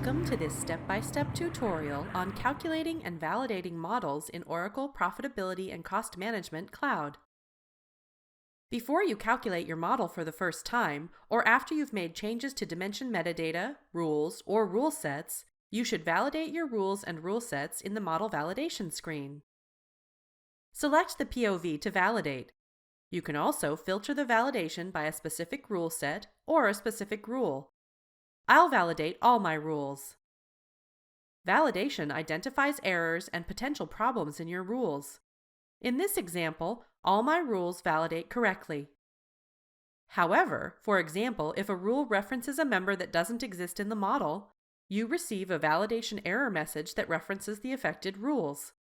Welcome to this step-by-step tutorial on calculating and validating models in Oracle Profitability and Cost Management Cloud. Before you calculate your model for the first time, or after you've made changes to dimension metadata, rules, or rule sets, you should validate your rules and rule sets in the Model Validation screen. Select the POV to validate. You can also filter the validation by a specific rule set or a specific rule. I'll validate all my rules. Validation identifies errors and potential problems in your rules. In this example, all my rules validate correctly. However, for example, if a rule references a member that doesn't exist in the model, you receive a validation error message that references the affected rules.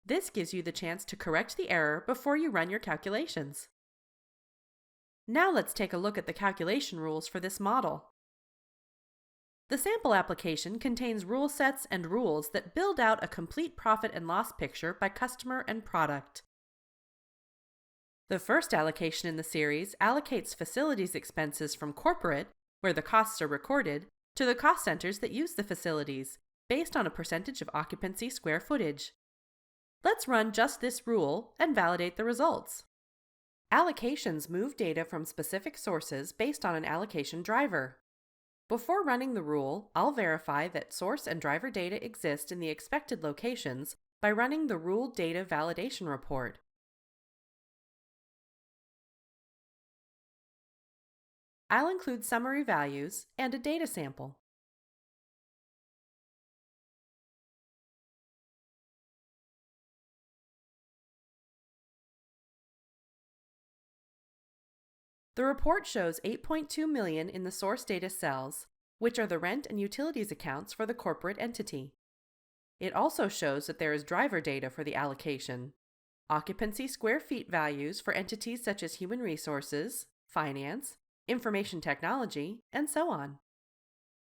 This gives you the chance to correct the error before you run your calculations. Now let's take a look at the calculation rules for this model. The sample application contains rule sets and rules that build out a complete profit and loss picture by customer and product. The first allocation in the series allocates facilities expenses from corporate, where the costs are recorded, to the cost centers that use the facilities, based on a percentage of occupancy square footage. Let's run just this rule and validate the results. Allocations move data from specific sources based on an allocation driver. Before running the rule, I'll verify that source and driver data exist in the expected locations by running the Rule Data Validation Report. I'll include summary values and a data sample. The report shows $8.2 million in the source data cells, which are the rent and utilities accounts for the corporate entity. It also shows that there is driver data for the allocation, occupancy square feet values for entities such as human resources, finance, information technology, and so on.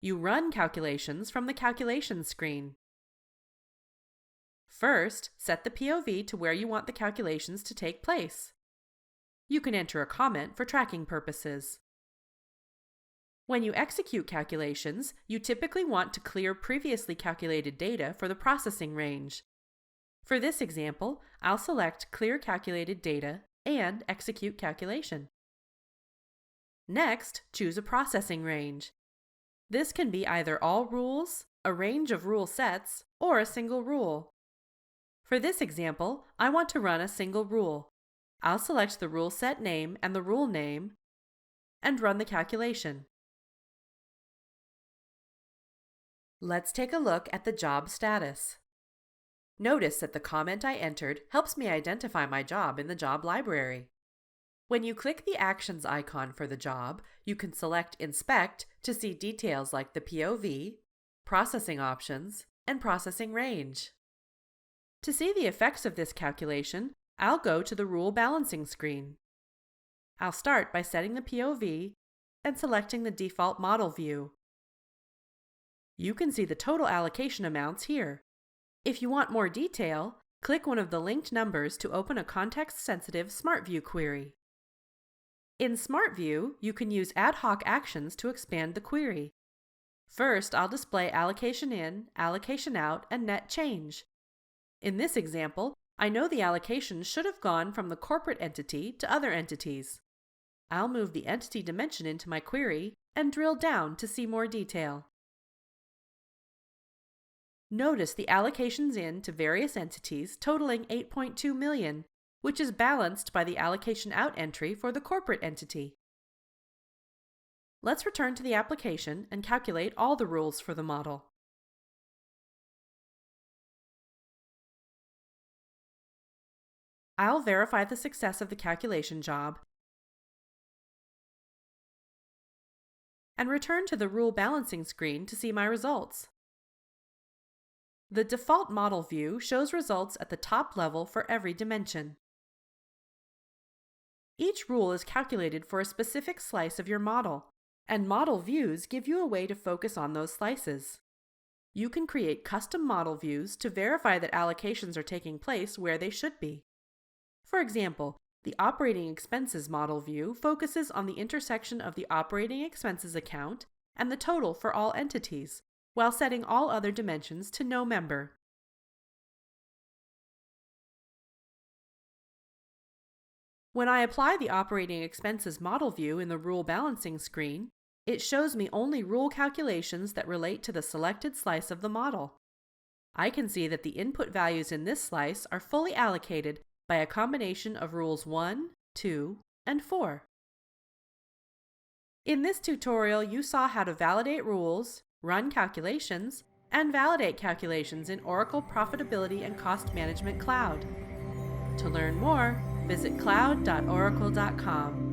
You run calculations from the calculations screen. First, set the POV to where you want the calculations to take place. You can enter a comment for tracking purposes. When you execute calculations, you typically want to clear previously calculated data for the processing range. For this example, I'll select Clear Calculated Data and Execute Calculation. Next, choose a processing range. This can be either all rules, a range of rule sets, or a single rule. For this example, I want to run a single rule. I'll select the rule set name and the rule name and run the calculation. Let's take a look at the job status. Notice that the comment I entered helps me identify my job in the job library. When you click the Actions icon for the job, you can select Inspect to see details like the POV, processing options, and processing range. To see the effects of this calculation, I'll go to the Rule Balancing screen. I'll start by setting the POV and selecting the default model view. You can see the total allocation amounts here. If you want more detail, click one of the linked numbers to open a context-sensitive SmartView query. In SmartView, you can use ad hoc actions to expand the query. First, I'll display allocation in, allocation out, and net change. In this example, I know the allocation should have gone from the corporate entity to other entities. I'll move the entity dimension into my query and drill down to see more detail. Notice the allocations in to various entities totaling $8.2 million, which is balanced by the allocation out entry for the corporate entity. Let's return to the application and calculate all the rules for the model. I'll verify the success of the calculation job and return to the Rule Balancing screen to see my results. The default model view shows results at the top level for every dimension. Each rule is calculated for a specific slice of your model, and model views give you a way to focus on those slices. You can create custom model views to verify that allocations are taking place where they should be. For example, the Operating Expenses model view focuses on the intersection of the operating expenses account and the total for all entities, while setting all other dimensions to no member. When I apply the operating expenses model view in the rule balancing screen, it shows me only rule calculations that relate to the selected slice of the model. I can see that the input values in this slice are fully allocated by a combination of rules 1, 2, and 4. In this tutorial, you saw how to validate rules, run calculations, and validate calculations in Oracle Profitability and Cost Management Cloud. To learn more, visit cloud.oracle.com.